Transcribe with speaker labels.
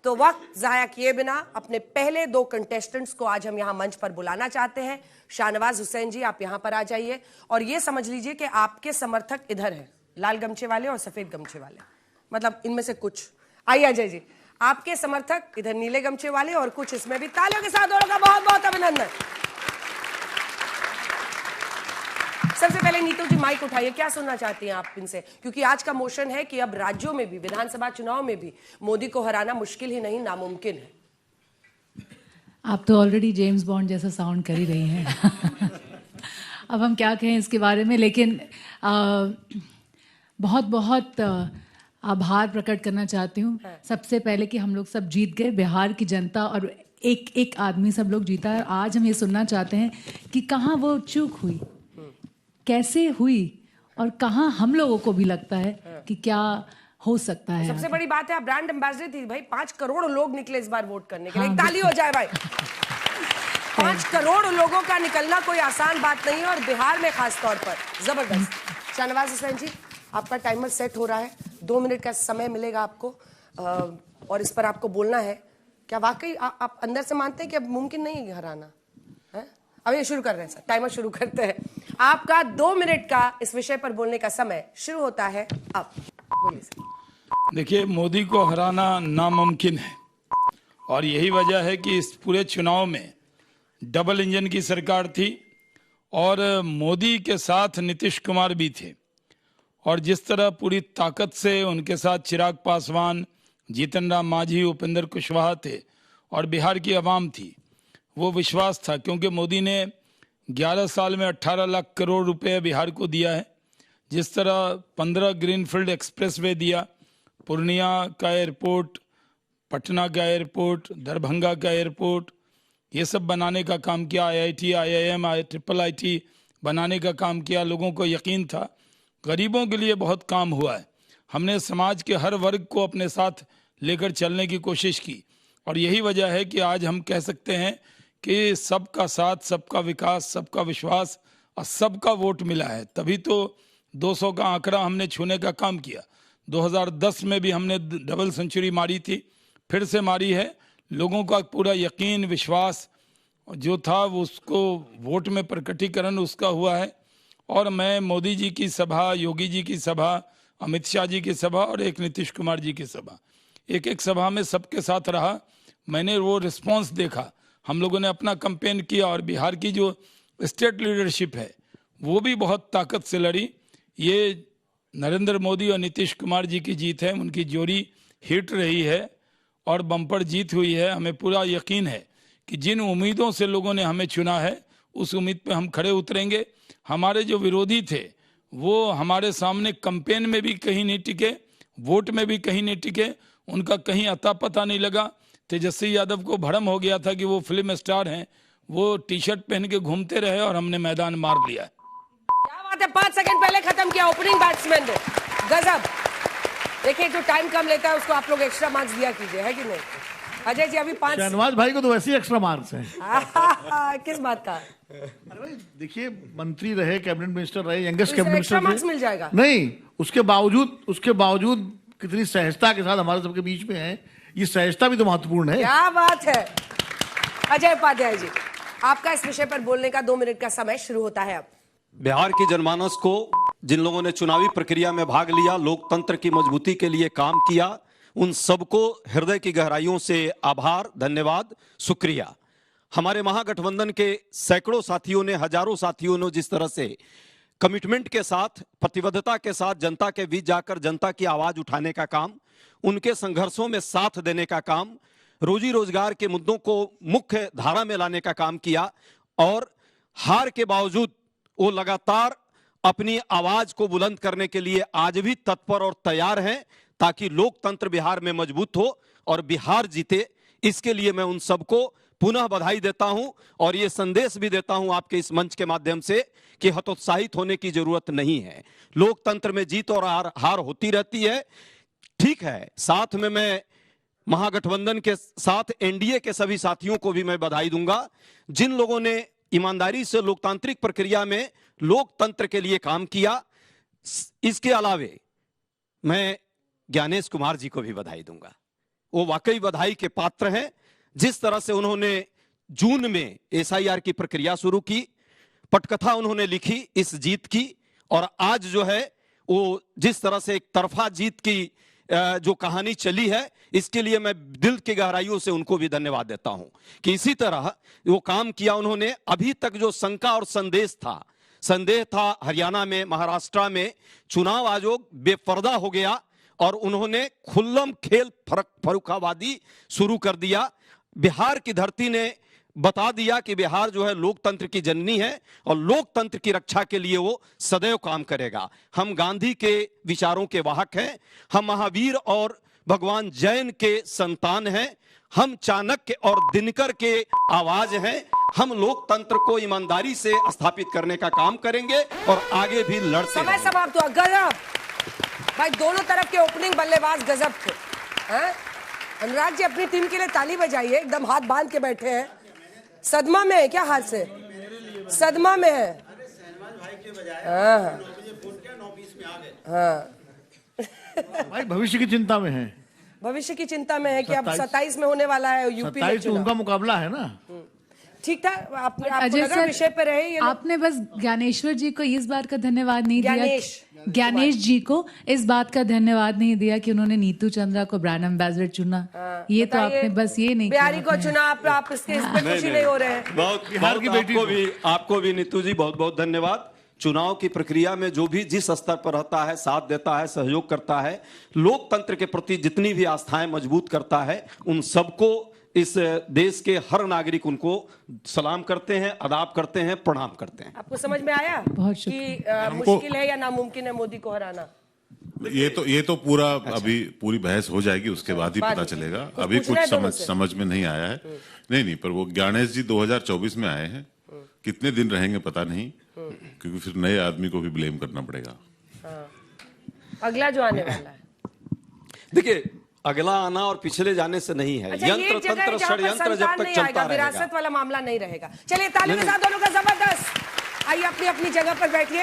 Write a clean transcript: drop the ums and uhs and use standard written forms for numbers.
Speaker 1: तो वक्त जाया किए बिना अपने पहले दो कंटेस्टेंट्स को आज हम यहां मंच पर बुलाना चाहते हैं। शाहनवाज हुसैन जी, आप यहां पर आ जाइए और ये समझ लीजिए कि आपके समर्थक इधर हैं, लाल गमछे वाले और सफेद गमछे वाले, मतलब इनमें से कुछ। आइए अजय जी, आपके समर्थक इधर नीले गमछे वाले और कुछ इसमें भी। तालियों के साथ दोनों का बहुत बहुत अभिनंदन। सबसे पहले नीतू जी माइक उठाइए, क्या सुनना चाहती हैं आप इनसे, क्योंकि आज का मोशन है कि अब राज्यों में भी, विधानसभा चुनाव में भी मोदी को हराना मुश्किल ही नहीं नामुमकिन है।
Speaker 2: आप तो ऑलरेडी जेम्स बॉन्ड जैसा साउंड कर ही रही हैं। अब हम क्या कहें इसके बारे में, लेकिन बहुत बहुत आभार प्रकट करना चाहती हूँ। सबसे पहले कि हम लोग सब जीत गए, बिहार की जनता और एक एक आदमी सब लोग जीता है। आज हम ये सुनना चाहते हैं कि कहाँ वो चूक हुई, कैसे हुई और कहाँ हम लोगों को भी लगता है कि क्या हो सकता है।
Speaker 1: सबसे बड़ी बात है आप ब्रांड एम्बेसडर थी भाई, 5 करोड़ लोग निकले इस बार वोट करने के लिए। ताली हो जाए भाई। 5 करोड़ लोगों का निकलना कोई आसान बात नहीं है और बिहार में खास तौर पर जबरदस्त। शाहनवाज हुसैन जी, आपका टाइमर सेट हो रहा है, 2 मिनट का समय मिलेगा आपको और इस पर आपको बोलना है। क्या वाकई आप अंदर से मानते हैं कि अब मुमकिन नहीं है हराना? अब ये शुरू कर रहे हैं सर, टाइमर शुरू करते हैं। आपका 2 मिनट का इस विषय पर बोलने का समय शुरू होता है अब। बोलिए सर।
Speaker 3: देखिए, मोदी को हराना नामुमकिन है और यही वजह है कि इस पूरे चुनाव में डबल इंजन की सरकार थी और मोदी के साथ नीतीश कुमार भी थे और जिस तरह पूरी ताकत से उनके साथ चिराग पासवान, जीतन राम मांझी, उपेंद्र कुशवाहा थे और बिहार की आवाम थी, वो विश्वास था क्योंकि मोदी ने 11 साल में 18 लाख करोड़ रुपए बिहार को दिया है। जिस तरह 15 ग्रीनफील्ड एक्सप्रेसवे दिया, पूर्णिया का एयरपोर्ट, पटना का एयरपोर्ट, दरभंगा का एयरपोर्ट, ये सब बनाने का काम किया। IIT, IIM, IIT बनाने का काम किया। लोगों को यकीन था, गरीबों के लिए बहुत काम हुआ है। हमने समाज के हर वर्ग को अपने साथ लेकर चलने की कोशिश की और यही वजह है कि आज हम कह सकते हैं कि सबका साथ, सबका विकास, सबका विश्वास और सबका वोट मिला है। तभी तो 200 का आंकड़ा हमने छूने का काम किया। 2010 में भी हमने डबल सेंचुरी मारी थी, फिर से मारी है। लोगों का पूरा यकीन, विश्वास जो था वो उसको वोट में प्रकटीकरण उसका हुआ है। और मैं मोदी जी की सभा, योगी जी की सभा, अमित शाह जी की सभा और एक नीतीश कुमार जी की सभा, एक एक सभा में सबके साथ रहा। मैंने वो रिस्पॉन्स देखा। हम लोगों ने अपना कैंपेन किया और बिहार की जो स्टेट लीडरशिप है वो भी बहुत ताकत से लड़ी। ये नरेंद्र मोदी और नीतीश कुमार जी की जीत है, उनकी जोड़ी हिट रही है और बम्पर जीत हुई है। हमें पूरा यकीन है कि जिन उम्मीदों से लोगों ने हमें चुना है उस उम्मीद पे हम खड़े उतरेंगे। हमारे जो विरोधी थे वो हमारे सामने कैंपेन में भी कहीं नहीं टिके, वोट में भी कहीं नहीं टिके, उनका कहीं अता पता नहीं लगा। तेजस्वी यादव को भ्रम हो गया था कि वो फिल्म स्टार हैं, वो टी-शर्ट पहन के घूमते रहे और हमने मैदान मार लिया।
Speaker 1: क्या बात है, 5 सेकंड पहले खत्म किया ओपनिंग बैट्समैन ने, गजब। देखिए जो टाइम कम लेता है उसको आप लोग एक्स्ट्रा मार्क्स दिया कीजिए, है कि नहीं? अजय जी अभी 5।
Speaker 4: शाहनवाज भाई को तो वैसे ही एक्स्ट्रा मार्क्स हैं।
Speaker 1: किस बात का?
Speaker 4: अरे भाई देखिए, मंत्री रहे, कैबिनेट मिनिस्टर रहे, youngest cabinet
Speaker 1: extra marks
Speaker 4: minister
Speaker 1: मिल जाएगा?
Speaker 4: नहीं, उसके बावजूद कितनी सहजता के साथ हमारे सबके बीच में है, ये सहजता भी तो महत्वपूर्ण है।
Speaker 1: क्या बात है। अजय उपाध्याय जी, आपका इस विषय पर बोलने का 2 मिनट का समय शुरू होता है अब।
Speaker 5: बिहार की जनमानस को, जिन लोगों ने चुनावी प्रक्रिया में भाग लिया, लोकतंत्र की मजबूती के लिए काम किया, उन सबको हृदय की गहराइयों से आभार, धन्यवाद, शुक्रिया। हमारे महागठबंधन के सैकड़ों साथियों ने, हजारों साथियों ने जिस तरह से कमिटमेंट के साथ, प्रतिबद्धता के साथ जनता के बीच जाकर जनता की आवाज उठाने का काम, उनके संघर्षों में साथ देने का काम, रोजी रोजगार के मुद्दों को मुख्य धारा में लाने का काम किया और हार के बावजूद वो लगातार अपनी आवाज को बुलंद करने के लिए आज भी तत्पर और तैयार हैं ताकि लोकतंत्र बिहार में मजबूत हो और बिहार जीते। इसके लिए मैं उन सबको पुनः बधाई देता हूं और ये संदेश भी देता हूं आपके इस मंच के माध्यम से कि हतोत्साहित होने की जरूरत नहीं है। लोकतंत्र में जीत और हार होती रहती है। ठीक है, साथ में मैं महागठबंधन के साथ एनडीए के सभी साथियों को भी मैं बधाई दूंगा, जिन लोगों ने ईमानदारी से लोकतांत्रिक प्रक्रिया में लोकतंत्र के लिए काम किया। इसके अलावे मैं ज्ञानेश कुमार जी को भी बधाई दूंगा। वो वाकई बधाई के पात्र हैं। जिस तरह से उन्होंने जून में एसआईआर की प्रक्रिया शुरू की, पटकथा उन्होंने लिखी इस जीत की, और आज जो है वो जिस तरह से एक तरफा जीत की जो कहानी चली है, इसके लिए मैं दिल की गहराइयों से उनको भी धन्यवाद देता हूं कि इसी तरह वो काम किया उन्होंने। अभी तक जो शंका और संदेह था हरियाणा में, महाराष्ट्र में, चुनाव आयोग बेपर्दा हो गया और उन्होंने खुल्लम खेल फरुखाबादी शुरू कर दिया। बिहार की धरती ने बता दिया कि बिहार जो है लोकतंत्र की जननी है और लोकतंत्र की रक्षा के लिए वो सदैव काम करेगा। हम गांधी के विचारों के वाहक हैं, हम महावीर और भगवान जैन के संतान हैं, हम चाणक्य और दिनकर के आवाज हैं। हम लोकतंत्र को ईमानदारी से स्थापित करने का काम करेंगे और आगे भी लड़ते
Speaker 1: समय
Speaker 5: रहेंगे।
Speaker 1: समाप्त हुआ। गजब भाई, दोनों तरफ के ओपनिंग बल्लेबाज गजब थे। हैं? अनुराग जी अपनी टीम के लिए ताली बजाइए, एकदम हाथ बांध के बैठे हैं। सदमा में है क्या? हाथ से सदमा में है। हाँ हाँ
Speaker 4: भाई भविष्य की चिंता में है।
Speaker 1: भविष्य की चिंता में है कि अब 27 में होने वाला है यूपी में
Speaker 4: 27 तो
Speaker 1: चुनाव।
Speaker 4: उनका मुकाबला है ना।
Speaker 1: ठीक था, आपने
Speaker 2: अजय
Speaker 1: लगा
Speaker 2: सर,
Speaker 1: विषय पे रहे ये लोग?
Speaker 2: आपने बस ज्ञानेश्वर जी को इस बात का धन्यवाद नहीं
Speaker 1: ज्ञानेश।
Speaker 2: दिया, ज्ञानेश जी को इस बात का धन्यवाद नहीं दिया कि उन्होंने नीतू चंद्रा को ब्रांड एम्बेसडर चुना। ये तो
Speaker 1: बताइए,
Speaker 2: आपने बस ये नहीं
Speaker 1: बिहारी
Speaker 2: किया
Speaker 1: को चुना, आप इसके इस पे खुशी नहीं हो रहे हैं।
Speaker 5: बहुत
Speaker 4: बिहार की बेटी
Speaker 5: आपको भी नीतू जी बहुत बहुत धन्यवाद। चुनाव की प्रक्रिया में जो भी जिस स्तर पर रहता है, साथ देता है, सहयोग करता है, लोकतंत्र के प्रति जितनी भी आस्थाएं मजबूत करता है, उन सबको इस देश के हर नागरिक उनको सलाम करते हैं, अदाब करते हैं, प्रणाम करते हैं।
Speaker 1: आपको समझ में आया
Speaker 2: बहुत
Speaker 1: कि मुश्किल है या नामुमकिन है मोदी को हराना?
Speaker 6: ये तो पूरा अभी पूरी बहस हो जाएगी, उसके बाद ही
Speaker 1: बाद
Speaker 6: पता
Speaker 1: में।
Speaker 6: चलेगा।
Speaker 1: कुछ
Speaker 6: अभी
Speaker 1: पूछना है
Speaker 6: कुछ
Speaker 1: दोनों से?
Speaker 6: समझ में नहीं आया है। नहीं, पर वो ज्ञानेश जी 2024 में आए हैं, कितने दिन रहेंगे पता नहीं, क्योंकि फिर नए आदमी को भी ब्लेम करना पड़ेगा।
Speaker 1: अगला जो आने वाला है,
Speaker 5: देखिए, अगला आना और पिछले जाने से नहीं है।
Speaker 1: अच्छा, ये
Speaker 5: यंत्र
Speaker 1: जगह है
Speaker 5: तंत्र
Speaker 1: जहाँ पर
Speaker 5: षड्यंत्र जब
Speaker 1: संतान
Speaker 5: तक
Speaker 1: नहीं
Speaker 5: चलता
Speaker 1: आएगा,
Speaker 5: रहेगा।
Speaker 1: विरासत वाला मामला नहीं रहेगा। चलिए तालियों के साथ दोनों का जबरदस्त। आइए अपनी अपनी जगह पर बैठिए।